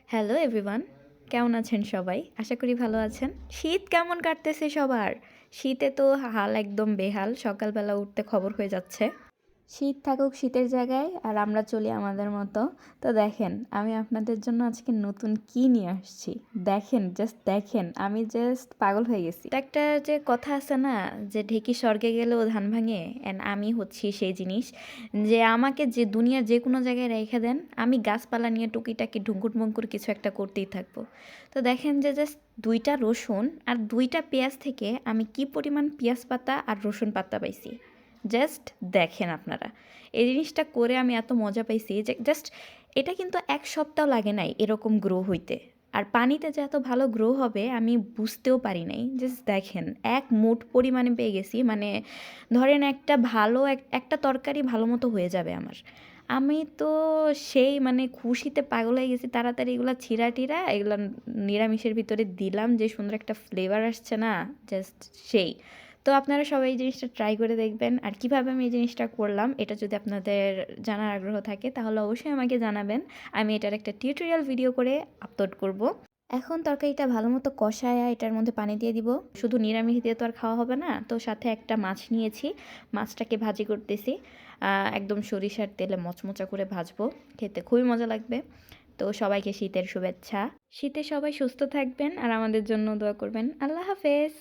Hello everyone, কেমন আছেন সবাই? আশা করি ভালো আছেন। শীত কেমন কাটতেছে সবার? শীতে তো হাল একদম বেহাল। সকালবেলা উঠতে খবর হয়ে যাচ্ছে শীত থাকুক শীতের জায়গায়, আর আমরা চলি আমাদের মতো। তো দেখেন, আমি আপনাদের জন্য আজকে নতুন কি নিয়ে আসছি। দেখেন, জাস্ট দেখেন, আমি জাস্ট পাগল হয়ে গেছি। তো একটা যে কথা আছে না, যে ঢেকি স্বর্গে গেলেও ধান ভাঙে, অ্যান্ড আমি হচ্ছি সেই জিনিস। যে আমাকে যে দুনিয়ার যে কোনো জায়গায় রেখে দেন, আমি গাছপালা নিয়ে টুকিটাকি ঢুঙ্কুর মুঙ্কুর কিছু একটা করতেই থাকবো। তো দেখেন যে জাস্ট 2টা রসুন আর 2টা পেঁয়াজ থেকে আমি কি পরিমাণ পেঁয়াজ পাতা আর রসুন পাতা পাইছি। জাস্ট দেখেন আপনারা, এই জিনিসটা করে আমি এত মজা পাইছি যে জাস্ট এটা কিন্তু 1 সপ্তাহ লাগে নাই এরকম গ্রো হইতে। আর পানিতে যে এত ভালো গ্রো হবে আমি বুঝতেও পারি নাই। জাস্ট দেখেন, এক মুঠ পরিমাণে পেয়ে গেছি। মানে ধরেন একটা ভালো একটা তরকারি ভালো মতো হয়ে যাবে আমার। আমি তো সেই মানে খুশিতে পাগল হয়ে গেছি। তাড়াতাড়ি এগুলো ছিঁড়া টিরা এগুলো নিরামিষের ভিতরে দিলাম, যে সুন্দর একটা ফ্লেভার আসছে না, জাস্ট সেই। তো আপনারা সবাই এই জিনিসটা ট্রাই করে দেখবেন। আর কিভাবে আমি এই জিনিসটা করলাম এটা যদি আপনাদের জানার আগ্রহ থাকে তাহলে অবশ্যই আমাকে জানাবেন। আমি এটার একটা টিউটোরিয়াল ভিডিও করে আপলোড করব। এখন তরকারিটা ভালো মতো কষায়া এটার মধ্যে পানি দিয়ে দিব। শুধু নিরামিষ দিয়ে তো আর খাওয়া হবে না, তো সাথে একটা মাছ নিয়েছি। মাছটাকে ভাজি করতেছি, একদম সরিষার তেলে মচমচা করে ভাজবো। খেতে খুবই মজা লাগবে। তো সবাইকে শীতের শুভেচ্ছা। শীতে সবাই সুস্থ থাকবেন আর আমাদের জন্য দোয়া করবেন। আল্লাহ হাফেজ।